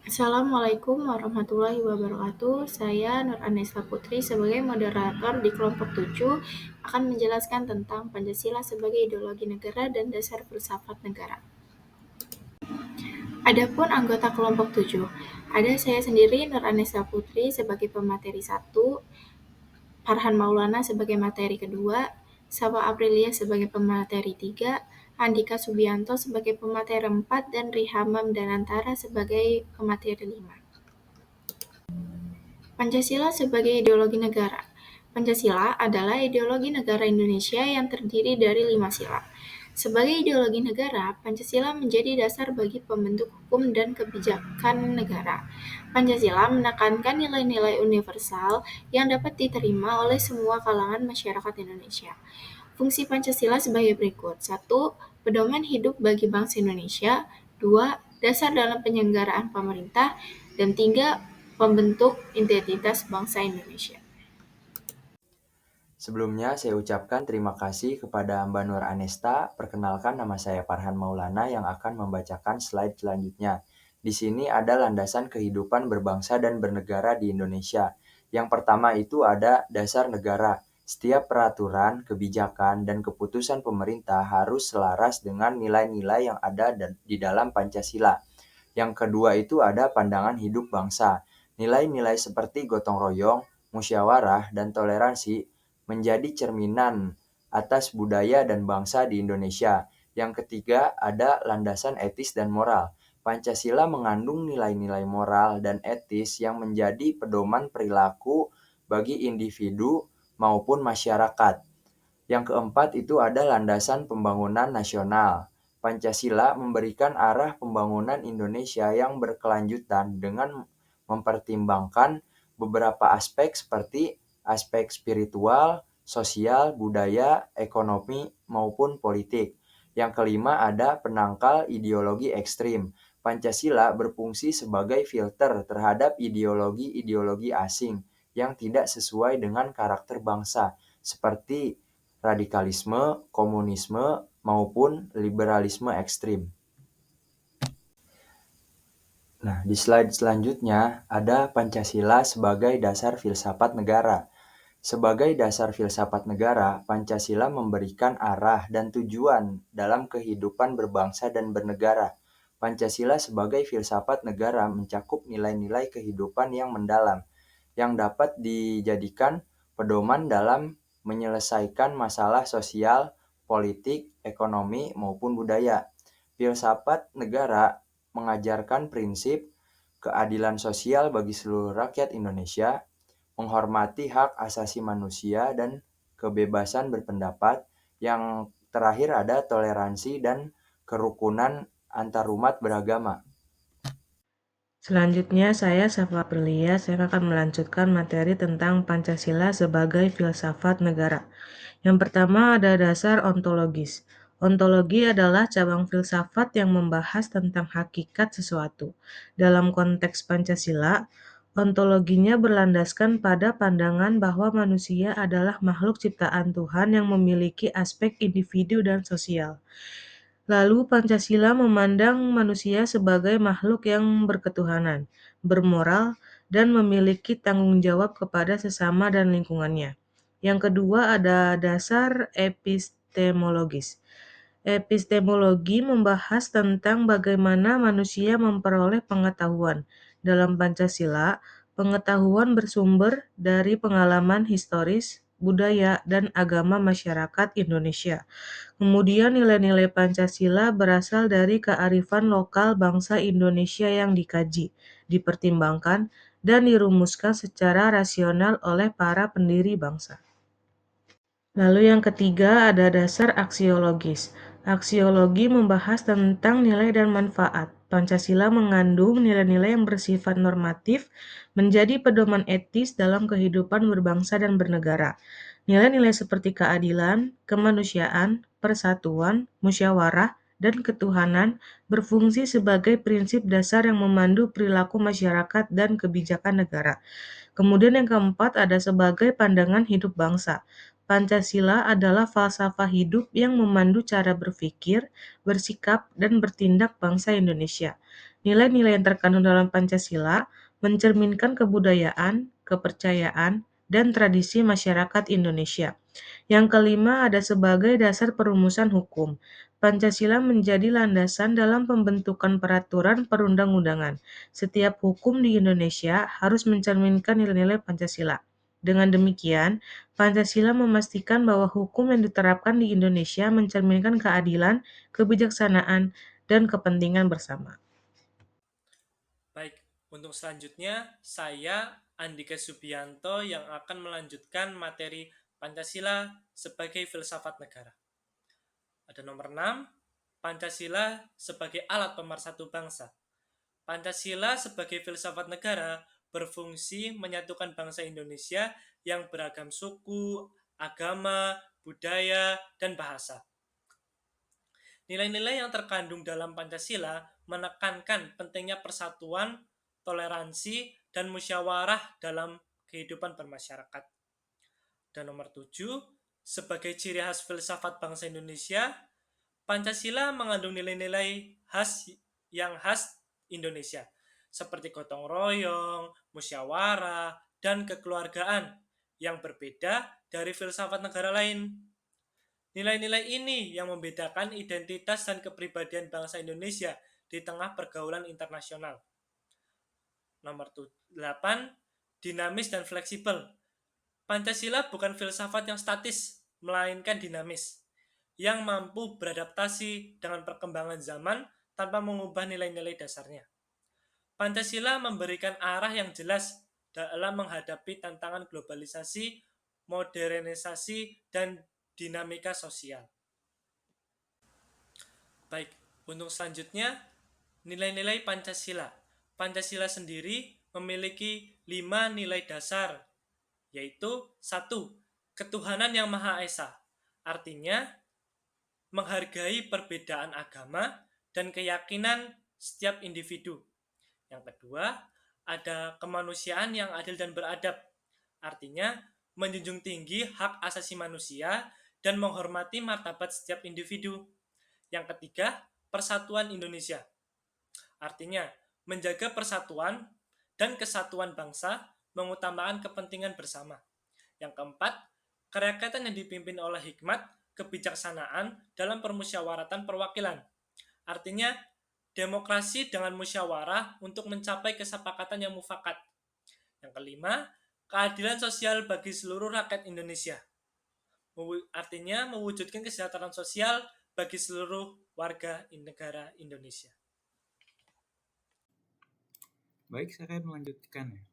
Assalamualaikum warahmatullahi wabarakatuh. Saya Nur Anesa Putri sebagai moderator di kelompok 7 akan menjelaskan tentang Pancasila sebagai ideologi negara dan dasar filsafat negara. Adapun anggota kelompok 7, ada saya sendiri Nur Anesa Putri sebagai pemateri 1, Farhan Maulana sebagai materi kedua, Sawa Aprilia sebagai pemateri 3, Andika Subianto sebagai pemateri 4, dan Rihamam Danantara sebagai pemateri 5. Pancasila sebagai ideologi negara. Pancasila adalah ideologi negara Indonesia yang terdiri dari 5 sila. Sebagai ideologi negara, Pancasila menjadi dasar bagi pembentuk hukum dan kebijakan negara. Pancasila menekankan nilai-nilai universal yang dapat diterima oleh semua kalangan masyarakat Indonesia. Fungsi Pancasila sebagai berikut. 1. Pedoman hidup bagi bangsa Indonesia. 2. Dasar dalam penyelenggaraan pemerintah. Dan 3. Pembentuk identitas bangsa Indonesia. Sebelumnya saya ucapkan terima kasih kepada Mbak Nur Anesta. Perkenalkan, nama saya Farhan Maulana yang akan membacakan slide selanjutnya. Di sini ada landasan kehidupan berbangsa dan bernegara di Indonesia. Yang pertama itu ada dasar negara. Setiap peraturan, kebijakan, dan keputusan pemerintah harus selaras dengan nilai-nilai yang ada di dalam Pancasila. Yang kedua itu ada pandangan hidup bangsa. Nilai-nilai seperti gotong royong, musyawarah, dan toleransi menjadi cerminan atas budaya dan bangsa di Indonesia. Yang ketiga ada landasan etis dan moral. Pancasila mengandung nilai-nilai moral dan etis yang menjadi pedoman perilaku bagi individu maupun masyarakat. Yang keempat itu ada landasan pembangunan nasional. Pancasila memberikan arah pembangunan Indonesia yang berkelanjutan dengan mempertimbangkan beberapa aspek seperti aspek spiritual, sosial, budaya, ekonomi, maupun politik. Yang kelima ada penangkal ideologi ekstrim. Pancasila berfungsi sebagai filter terhadap ideologi-ideologi asing yang tidak sesuai dengan karakter bangsa, seperti radikalisme, komunisme, maupun liberalisme ekstrim. Nah, di slide selanjutnya ada Pancasila sebagai dasar filsafat negara. Sebagai dasar filsafat negara, Pancasila memberikan arah dan tujuan dalam kehidupan berbangsa dan bernegara. Pancasila sebagai filsafat negara mencakup nilai-nilai kehidupan yang mendalam, yang dapat dijadikan pedoman dalam menyelesaikan masalah sosial, politik, ekonomi, maupun budaya. Filsafat negara mengajarkan prinsip keadilan sosial bagi seluruh rakyat Indonesia, menghormati hak asasi manusia dan kebebasan berpendapat. Yang terakhir ada toleransi dan kerukunan antarumat beragama. Selanjutnya saya Safa Aprilia, saya akan melanjutkan materi tentang Pancasila sebagai filsafat negara. Yang pertama ada dasar ontologis. Ontologi adalah cabang filsafat yang membahas tentang hakikat sesuatu. Dalam konteks Pancasila, ontologinya berlandaskan pada pandangan bahwa manusia adalah makhluk ciptaan Tuhan yang memiliki aspek individu dan sosial. Lalu Pancasila memandang manusia sebagai makhluk yang berketuhanan, bermoral, dan memiliki tanggung jawab kepada sesama dan lingkungannya. Yang kedua ada dasar epistemologis. Epistemologi membahas tentang bagaimana manusia memperoleh pengetahuan. Dalam Pancasila, pengetahuan bersumber dari pengalaman historis, budaya, dan agama masyarakat Indonesia. Kemudian nilai-nilai Pancasila berasal dari kearifan lokal bangsa Indonesia yang dikaji, dipertimbangkan, dan dirumuskan secara rasional oleh para pendiri bangsa. Lalu yang ketiga ada dasar aksiologis. Aksiologi membahas tentang nilai dan manfaat. Pancasila mengandung nilai-nilai yang bersifat normatif menjadi pedoman etis dalam kehidupan berbangsa dan bernegara. Nilai-nilai seperti keadilan, kemanusiaan, persatuan, musyawarah, dan ketuhanan berfungsi sebagai prinsip dasar yang memandu perilaku masyarakat dan kebijakan negara. Kemudian yang keempat ada sebagai pandangan hidup bangsa. Pancasila adalah falsafah hidup yang memandu cara berpikir, bersikap, dan bertindak bangsa Indonesia. Nilai-nilai yang terkandung dalam Pancasila mencerminkan kebudayaan, kepercayaan, dan tradisi masyarakat Indonesia. Yang kelima ada sebagai dasar perumusan hukum. Pancasila menjadi landasan dalam pembentukan peraturan perundang-undangan. Setiap hukum di Indonesia harus mencerminkan nilai-nilai Pancasila. Dengan demikian, Pancasila memastikan bahwa hukum yang diterapkan di Indonesia mencerminkan keadilan, kebijaksanaan, dan kepentingan bersama. Baik, untuk selanjutnya saya Andika Subianto yang akan melanjutkan materi Pancasila sebagai filsafat negara. Ada nomor 6, Pancasila sebagai alat pemersatu bangsa. Pancasila sebagai filsafat negara berfungsi menyatukan bangsa Indonesia yang beragam suku, agama, budaya, dan bahasa. Nilai-nilai yang terkandung dalam Pancasila menekankan pentingnya persatuan, toleransi, dan musyawarah dalam kehidupan bermasyarakat. Dan nomor 7, sebagai ciri khas filsafat bangsa Indonesia, Pancasila mengandung nilai-nilai yang khas Indonesia, seperti gotong royong, musyawarah, dan kekeluargaan yang berbeda dari filsafat negara lain. Nilai-nilai ini yang membedakan identitas dan kepribadian bangsa Indonesia di tengah pergaulan internasional. Nomor 8, dinamis dan fleksibel. Pancasila bukan filsafat yang statis, melainkan dinamis, yang mampu beradaptasi dengan perkembangan zaman tanpa mengubah nilai-nilai dasarnya. Pancasila memberikan arah yang jelas dalam menghadapi tantangan globalisasi, modernisasi, dan dinamika sosial. Baik, untuk selanjutnya, nilai-nilai Pancasila. Pancasila sendiri memiliki 5 nilai dasar, yaitu 1. Ketuhanan yang Maha Esa, artinya menghargai perbedaan agama dan keyakinan setiap individu. Yang kedua, ada kemanusiaan yang adil dan beradab, artinya menjunjung tinggi hak asasi manusia dan menghormati martabat setiap individu. Yang ketiga, persatuan Indonesia, artinya menjaga persatuan dan kesatuan bangsa, mengutamakan kepentingan bersama. Yang keempat, kerakyatan yang dipimpin oleh hikmat, kebijaksanaan dalam permusyawaratan perwakilan, artinya demokrasi dengan musyawarah untuk mencapai kesepakatan yang mufakat. Yang kelima, keadilan sosial bagi seluruh rakyat Indonesia, artinya mewujudkan kesejahteraan sosial bagi seluruh warga negara Indonesia. Baik, saya akan melanjutkan ya.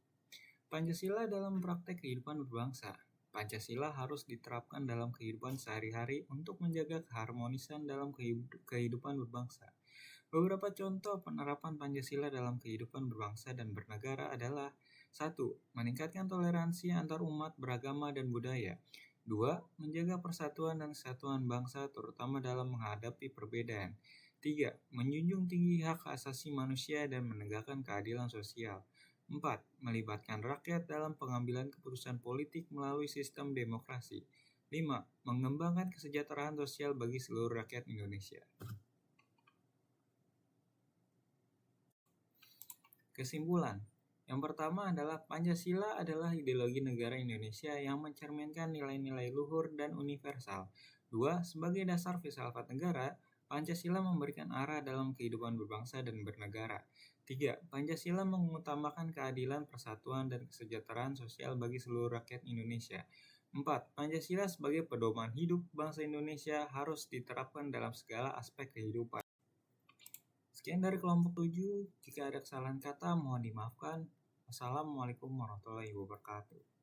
Pancasila dalam praktek kehidupan berbangsa. Pancasila harus diterapkan dalam kehidupan sehari-hari untuk menjaga keharmonisan dalam kehidupan berbangsa. Beberapa contoh penerapan Pancasila dalam kehidupan berbangsa dan bernegara adalah 1. Meningkatkan toleransi antar umat beragama dan budaya. 2. Menjaga persatuan dan kesatuan bangsa terutama dalam menghadapi perbedaan. 3. Menjunjung tinggi hak asasi manusia dan menegakkan keadilan sosial. 4. Melibatkan rakyat dalam pengambilan keputusan politik melalui sistem demokrasi. 5. Mengembangkan kesejahteraan sosial bagi seluruh rakyat Indonesia. Kesimpulan. Yang pertama adalah Pancasila adalah ideologi negara Indonesia yang mencerminkan nilai-nilai luhur dan universal. 2. Sebagai dasar filsafat negara, Pancasila memberikan arah dalam kehidupan berbangsa dan bernegara. 3. Pancasila mengutamakan keadilan, persatuan, dan kesejahteraan sosial bagi seluruh rakyat Indonesia. 4. Pancasila sebagai pedoman hidup bangsa Indonesia harus diterapkan dalam segala aspek kehidupan. Sekian dari kelompok 7. Jika ada kesalahan kata, mohon dimaafkan. Wassalamualaikum warahmatullahi wabarakatuh.